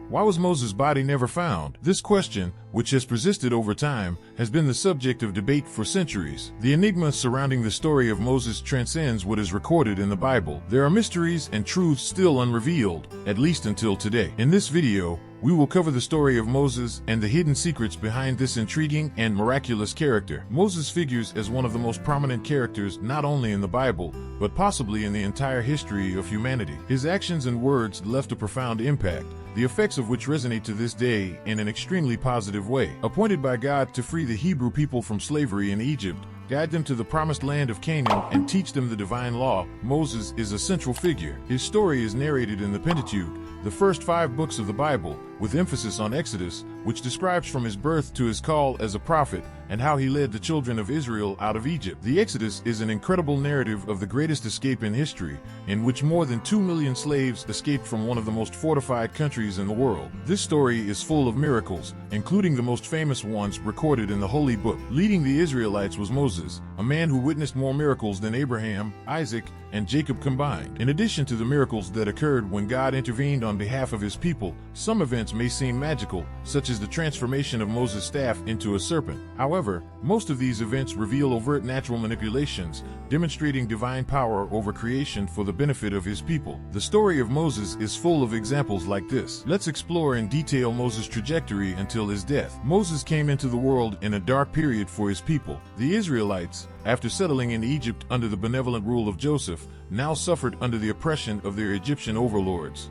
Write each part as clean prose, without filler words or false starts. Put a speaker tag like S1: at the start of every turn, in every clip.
S1: Why was Moses' body never found? This question, which has persisted over time, has been the subject of debate for centuries. The enigma surrounding the story of Moses transcends what is recorded in the Bible. There are mysteries and truths still unrevealed, at least until today. In this video, we will cover the story of Moses and the hidden secrets behind this intriguing and miraculous character. Moses figures as one of the most prominent characters not only in the Bible, but possibly in the entire history of humanity. His actions and words left a profound impact, the effects of which resonate to this day in an extremely positive way. Appointed by God to free the Hebrew people from slavery in Egypt, guide them to the promised land of Canaan, and teach them the divine law, Moses is a central figure. His story is narrated in the Pentateuch, the first 5 books of the Bible, with emphasis on Exodus, which describes from his birth to his call as a prophet and how he led the children of Israel out of Egypt. The Exodus is an incredible narrative of the greatest escape in history, in which more than 2 million slaves escaped from one of the most fortified countries in the world. This story is full of miracles, including the most famous ones recorded in the Holy Book. Leading the Israelites was Moses, a man who witnessed more miracles than Abraham, Isaac, and Jacob combined. In addition to the miracles that occurred when God intervened on behalf of his people, some events may seem magical, such as the transformation of Moses' staff into a serpent. However, most of these events reveal overt natural manipulations, demonstrating divine power over creation for the benefit of his people. The story of Moses is full of examples like this. Let's explore in detail Moses' trajectory until his death. Moses came into the world in a dark period for his people. The Israelites, after settling in Egypt under the benevolent rule of Joseph, now suffered under the oppression of their Egyptian overlords.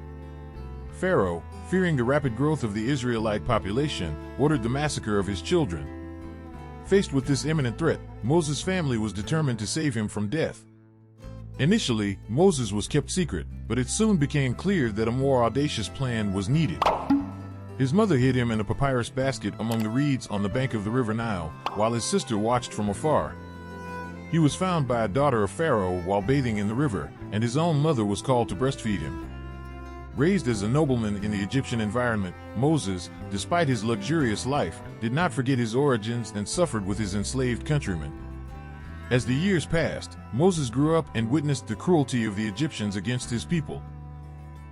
S1: Pharaoh, fearing the rapid growth of the Israelite population, ordered the massacre of his children. Faced with this imminent threat, Moses' family was determined to save him from death. Initially, Moses was kept secret, but it soon became clear that a more audacious plan was needed. His mother hid him in a papyrus basket among the reeds on the bank of the river Nile, while his sister watched from afar. He was found by a daughter of Pharaoh while bathing in the river, and his own mother was called to breastfeed him. Raised as a nobleman in the Egyptian environment, Moses, despite his luxurious life, did not forget his origins and suffered with his enslaved countrymen. As the years passed, Moses grew up and witnessed the cruelty of the Egyptians against his people.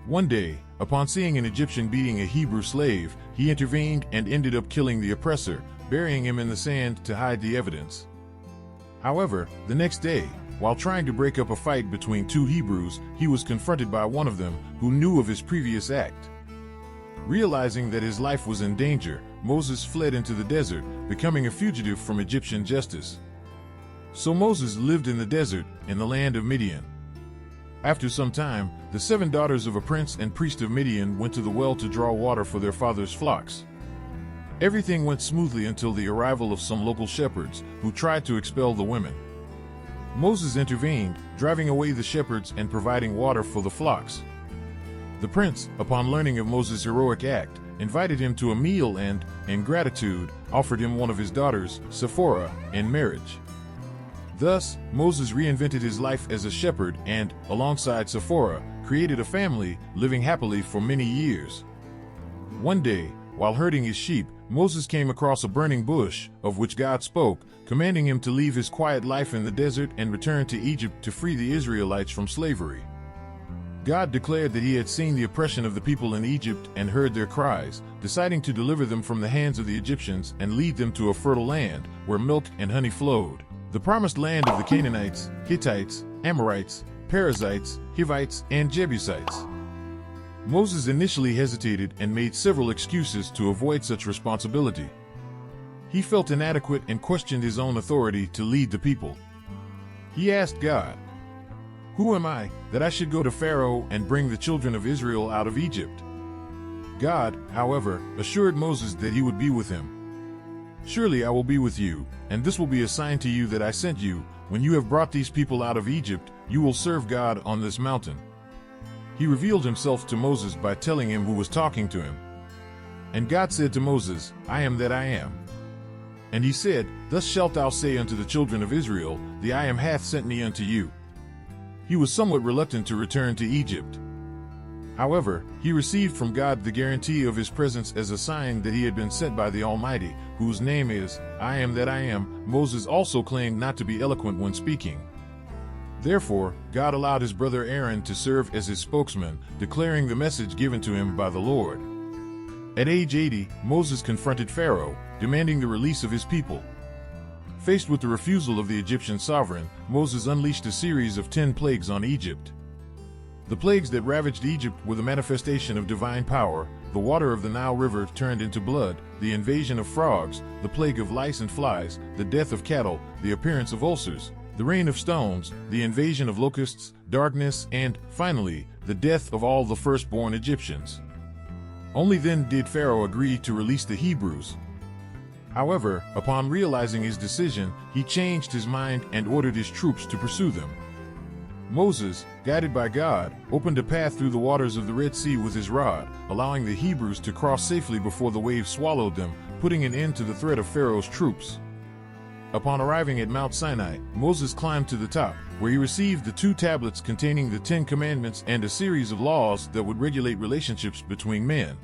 S1: One day, upon seeing an Egyptian beating a Hebrew slave, he intervened and ended up killing the oppressor, burying him in the sand to hide the evidence. However, the next day, while trying to break up a fight between 2 Hebrews, he was confronted by one of them, who knew of his previous act. Realizing that his life was in danger, Moses fled into the desert, becoming a fugitive from Egyptian justice. So Moses lived in the desert, in the land of Midian. After some time, the 7 daughters of a prince and priest of Midian went to the well to draw water for their father's flocks. Everything went smoothly until the arrival of some local shepherds, who tried to expel the women. Moses intervened, driving away the shepherds and providing water for the flocks. The prince, upon learning of Moses' heroic act, invited him to a meal and, in gratitude, offered him one of his daughters, Sephora, in marriage. Thus, Moses reinvented his life as a shepherd and, alongside Sephora, created a family, living happily for many years. One day, while herding his sheep, Moses came across a burning bush, of which God spoke, commanding him to leave his quiet life in the desert and return to Egypt to free the Israelites from slavery. God declared that he had seen the oppression of the people in Egypt and heard their cries, deciding to deliver them from the hands of the Egyptians and lead them to a fertile land, where milk and honey flowed. The promised land of the Canaanites, Hittites, Amorites, Perizzites, Hivites, and Jebusites. Moses initially hesitated and made several excuses to avoid such responsibility. He felt inadequate and questioned his own authority to lead the people. He asked God, "Who am I, that I should go to Pharaoh and bring the children of Israel out of Egypt?" God, however, assured Moses that he would be with him. "Surely I will be with you, and this will be a sign to you that I sent you. When you have brought these people out of Egypt, you will serve God on this mountain." He revealed himself to Moses by telling him who was talking to him. And God said to Moses, "I am that I am." And he said, "Thus shalt thou say unto the children of Israel, The I am hath sent me unto you." He was somewhat reluctant to return to Egypt. However, he received from God the guarantee of his presence as a sign that he had been sent by the Almighty, whose name is, I am that I am. Moses also claimed not to be eloquent when speaking. Therefore, God allowed his brother Aaron to serve as his spokesman, declaring the message given to him by the Lord. At age 80, Moses confronted Pharaoh, demanding the release of his people. Faced with the refusal of the Egyptian sovereign, Moses unleashed a series of 10 plagues on Egypt. The plagues that ravaged Egypt were the manifestation of divine power. The water of the Nile River turned into blood, the invasion of frogs, the plague of lice and flies, the death of cattle, the appearance of ulcers, the rain of stones, the invasion of locusts, darkness, and, finally, the death of all the firstborn Egyptians. Only then did Pharaoh agree to release the Hebrews. However, upon realizing his decision, he changed his mind and ordered his troops to pursue them. Moses, guided by God, opened a path through the waters of the Red Sea with his rod, allowing the Hebrews to cross safely before the waves swallowed them, putting an end to the threat of Pharaoh's troops. Upon arriving at Mount Sinai, Moses climbed to the top, where he received the 2 tablets containing the 10 commandments and a series of laws that would regulate relationships between men.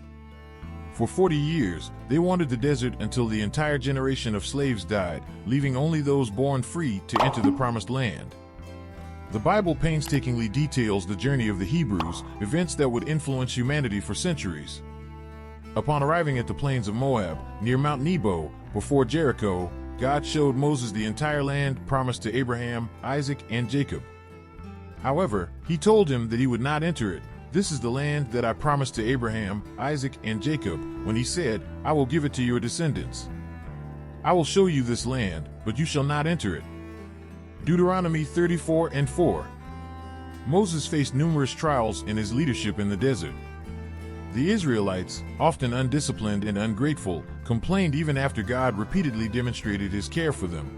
S1: For 40 years, they wandered the desert until the entire generation of slaves died, leaving only those born free to enter the Promised Land. The Bible painstakingly details the journey of the Hebrews, events that would influence humanity for centuries. Upon arriving at the plains of Moab, near Mount Nebo, before Jericho, God showed Moses the entire land promised to Abraham, Isaac, and Jacob. However, he told him that he would not enter it. This is the land that I promised to Abraham, Isaac, and Jacob, when he said, I will give it to your descendants. I will show you this land, but you shall not enter it. Deuteronomy 34:4. Moses faced numerous trials in his leadership in the desert. The Israelites, often undisciplined and ungrateful, complained even after God repeatedly demonstrated his care for them.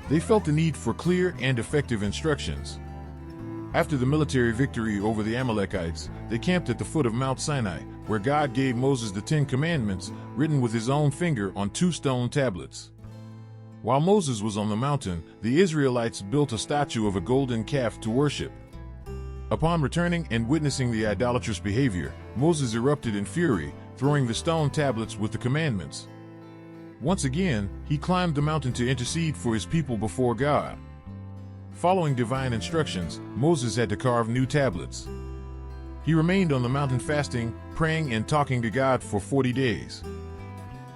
S1: They felt the need for clear and effective instructions. After the military victory over the Amalekites, they camped at the foot of Mount Sinai, where God gave Moses the 10 Commandments, written with his own finger on 2 stone tablets. While Moses was on the mountain, the Israelites built a statue of a golden calf to worship. Upon returning and witnessing the idolatrous behavior, Moses erupted in fury, throwing the stone tablets with the commandments. Once again, he climbed the mountain to intercede for his people before God. Following divine instructions, Moses had to carve new tablets. He remained on the mountain fasting, praying, and talking to God for 40 days.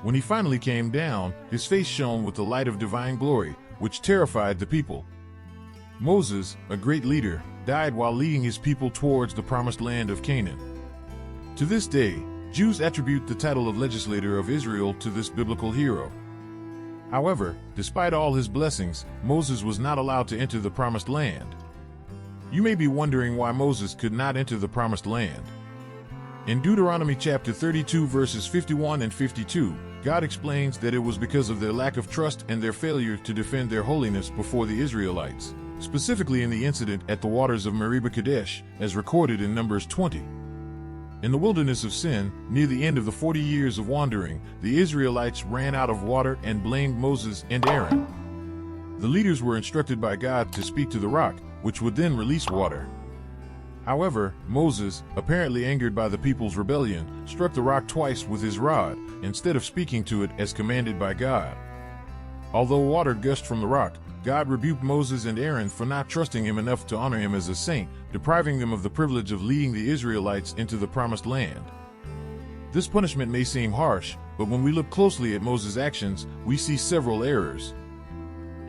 S1: When he finally came down, his face shone with the light of divine glory, which terrified the people. Moses, a great leader, died while leading his people towards the promised land of Canaan. To this day, Jews attribute the title of legislator of Israel to this biblical hero. However, despite all his blessings, Moses was not allowed to enter the promised land. You may be wondering why Moses could not enter the promised land. In Deuteronomy chapter 32 verses 51 and 52, God explains that it was because of their lack of trust and their failure to defend their holiness before the Israelites, specifically in the incident at the waters of Meribah Kadesh, as recorded in Numbers 20. In the wilderness of Sin, near the end of the 40 years of wandering, the Israelites ran out of water and blamed Moses and Aaron. The leaders were instructed by God to speak to the rock, which would then release water. However, Moses, apparently angered by the people's rebellion, struck the rock twice with his rod, instead of speaking to it as commanded by God. Although water gushed from the rock, God rebuked Moses and Aaron for not trusting him enough to honor him as a saint, depriving them of the privilege of leading the Israelites into the promised land. This punishment may seem harsh, but when we look closely at Moses' actions, we see several errors.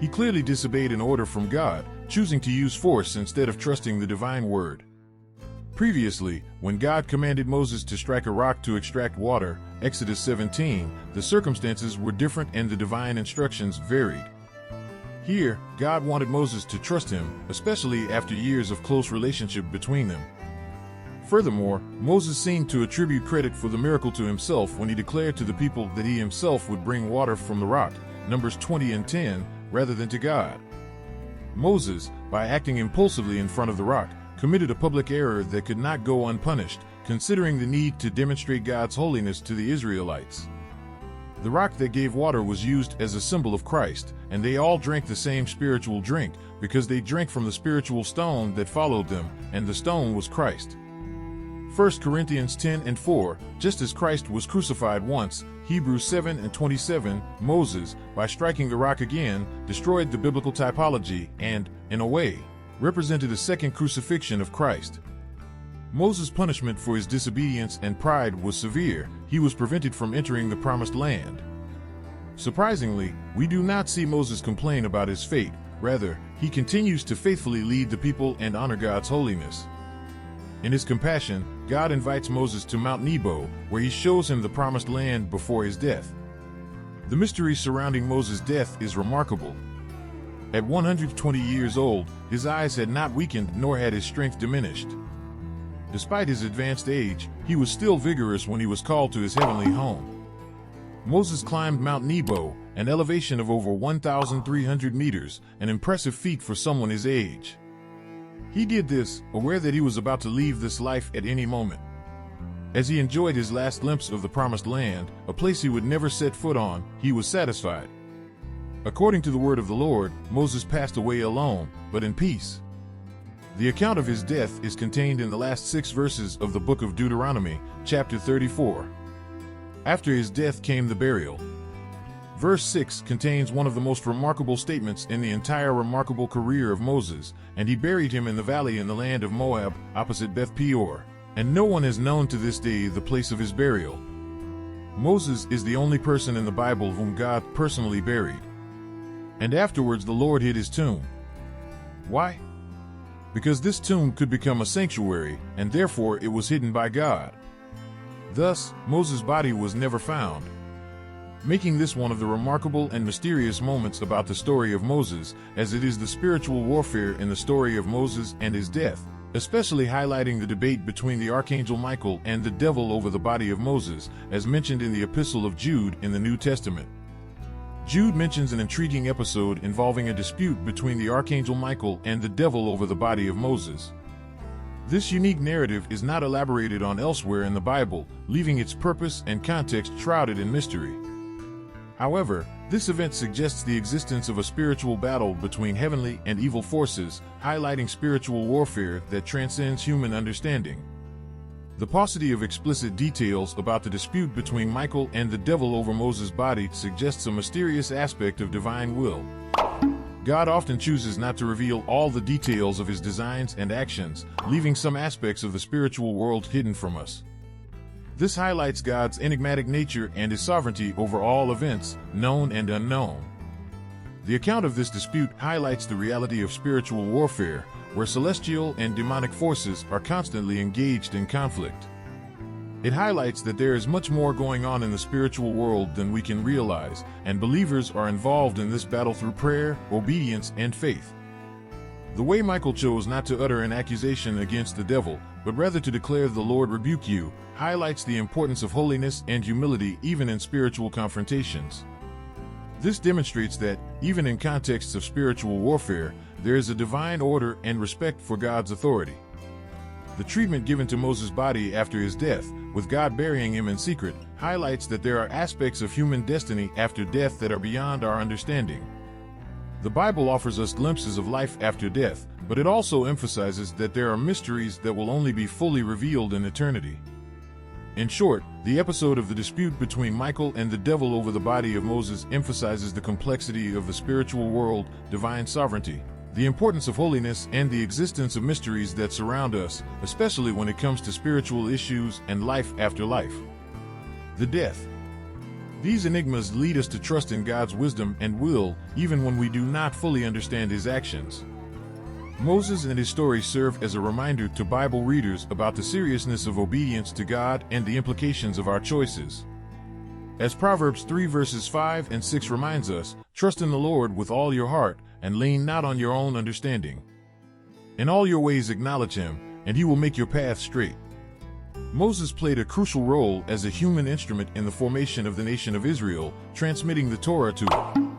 S1: He clearly disobeyed an order from God, choosing to use force instead of trusting the divine word. Previously, when God commanded Moses to strike a rock to extract water, Exodus 17, the circumstances were different and the divine instructions varied. Here, God wanted Moses to trust him, especially after years of close relationship between them. Furthermore, Moses seemed to attribute credit for the miracle to himself when he declared to the people that he himself would bring water from the rock, Numbers 20 and 10, rather than to God. Moses, by acting impulsively in front of the rock, committed a public error that could not go unpunished, considering the need to demonstrate God's holiness to the Israelites. The rock that gave water was used as a symbol of Christ, and they all drank the same spiritual drink, because they drank from the spiritual stone that followed them, and the stone was Christ. 1 Corinthians 10 and 4, just as Christ was crucified once, Hebrews 7 and 27, Moses, by striking the rock again, destroyed the biblical typology and, in a way, represented a second crucifixion of Christ. Moses' punishment for his disobedience and pride was severe. He was prevented from entering the promised land. Surprisingly, we do not see Moses complain about his fate. Rather, he continues to faithfully lead the people and honor God's holiness. In his compassion, God invites Moses to Mount Nebo, where he shows him the promised land before his death. The mystery surrounding Moses' death is remarkable. At 120 years old, his eyes had not weakened nor had his strength diminished. Despite his advanced age, he was still vigorous when he was called to his heavenly home. Moses climbed Mount Nebo, an elevation of over 1,300 meters, an impressive feat for someone his age. He did this, aware that he was about to leave this life at any moment. As he enjoyed his last glimpse of the promised land, a place he would never set foot on, he was satisfied. According to the word of the Lord, Moses passed away alone, but in peace. The account of his death is contained in the last 6 verses of the book of Deuteronomy, chapter 34. After his death came the burial. Verse 6 contains one of the most remarkable statements in the entire remarkable career of Moses, and he buried him in the valley in the land of Moab, opposite Beth Peor, and no one has known to this day the place of his burial. Moses is the only person in the Bible whom God personally buried. And afterwards the Lord hid his tomb. Why? Because this tomb could become a sanctuary, and therefore it was hidden by God. Thus, Moses' body was never found, making this one of the remarkable and mysterious moments about the story of Moses, as it is the spiritual warfare in the story of Moses and his death, especially highlighting the debate between the archangel Michael and the devil over the body of Moses, as mentioned in the Epistle of Jude in the New Testament. Jude mentions an intriguing episode involving a dispute between the archangel Michael and the devil over the body of Moses. This unique narrative is not elaborated on elsewhere in the Bible, leaving its purpose and context shrouded in mystery. However, this event suggests the existence of a spiritual battle between heavenly and evil forces, highlighting spiritual warfare that transcends human understanding. The paucity of explicit details about the dispute between Michael and the devil over Moses' body suggests a mysterious aspect of divine will. God often chooses not to reveal all the details of his designs and actions, leaving some aspects of the spiritual world hidden from us. This highlights God's enigmatic nature and his sovereignty over all events, known and unknown. The account of this dispute highlights the reality of spiritual warfare, where celestial and demonic forces are constantly engaged in conflict. It highlights that there is much more going on in the spiritual world than we can realize, and believers are involved in this battle through prayer, obedience, and faith. The way Michael chose not to utter an accusation against the devil, but rather to declare "the Lord rebuke you," highlights the importance of holiness and humility even in spiritual confrontations. This demonstrates that, even in contexts of spiritual warfare, there is a divine order and respect for God's authority. The treatment given to Moses' body after his death, with God burying him in secret, highlights that there are aspects of human destiny after death that are beyond our understanding. The Bible offers us glimpses of life after death, but it also emphasizes that there are mysteries that will only be fully revealed in eternity. In short, the episode of the dispute between Michael and the devil over the body of Moses emphasizes the complexity of the spiritual world, divine sovereignty, the importance of holiness, and the existence of mysteries that surround us, especially when it comes to spiritual issues and life after life. The death. These enigmas lead us to trust in God's wisdom and will, even when we do not fully understand his actions. Moses and his story serve as a reminder to Bible readers about the seriousness of obedience to God and the implications of our choices. As Proverbs 3 verses 5 and 6 reminds us, trust in the Lord with all your heart, and lean not on your own understanding. In all your ways acknowledge him, and he will make your path straight. Moses played a crucial role as a human instrument in the formation of the nation of Israel, transmitting the Torah to it.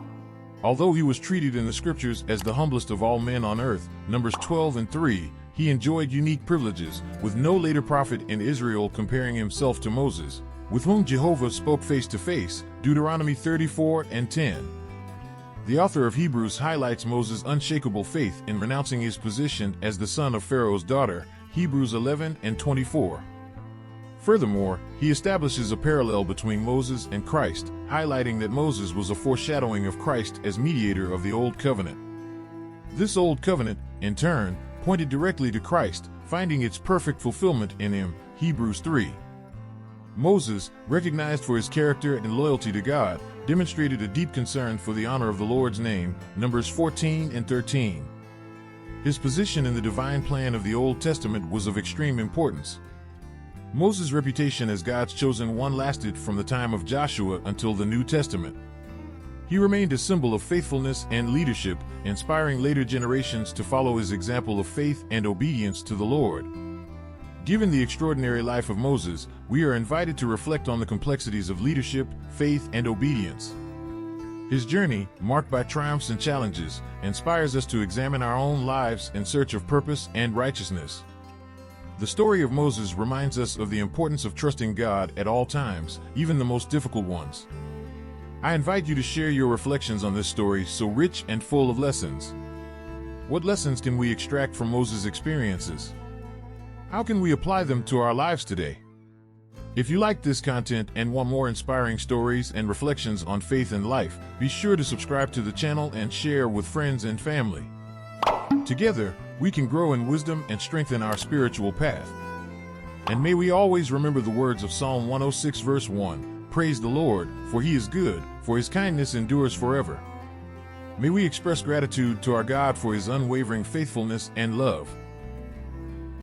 S1: Although he was treated in the scriptures as the humblest of all men on earth, Numbers 12 and 3, he enjoyed unique privileges, with no later prophet in Israel comparing himself to Moses, with whom Jehovah spoke face to face, Deuteronomy 34 and 10. The author of Hebrews highlights Moses' unshakable faith in renouncing his position as the son of Pharaoh's daughter, Hebrews 11 and 24. Furthermore, he establishes a parallel between Moses and Christ, highlighting that Moses was a foreshadowing of Christ as mediator of the Old Covenant. This Old Covenant, in turn, pointed directly to Christ, finding its perfect fulfillment in him, Hebrews 3. Moses, recognized for his character and loyalty to God, demonstrated a deep concern for the honor of the Lord's name, Numbers 14 and 13. His position in the divine plan of the Old Testament was of extreme importance. Moses' reputation as God's chosen one lasted from the time of Joshua until the New Testament. He remained a symbol of faithfulness and leadership, inspiring later generations to follow his example of faith and obedience to the Lord. Given the extraordinary life of Moses, we are invited to reflect on the complexities of leadership, faith, and obedience. His journey, marked by triumphs and challenges, inspires us to examine our own lives in search of purpose and righteousness. The story of Moses reminds us of the importance of trusting God at all times, even the most difficult ones. I invite you to share your reflections on this story so rich and full of lessons. What lessons can we extract from Moses' experiences? How can we apply them to our lives today? If you like this content and want more inspiring stories and reflections on faith and life, be sure to subscribe to the channel and share with friends and family. Together, we can grow in wisdom and strengthen our spiritual path. And may we always remember the words of Psalm 106 verse 1, "Praise the Lord, for he is good, for his kindness endures forever." May we express gratitude to our God for his unwavering faithfulness and love.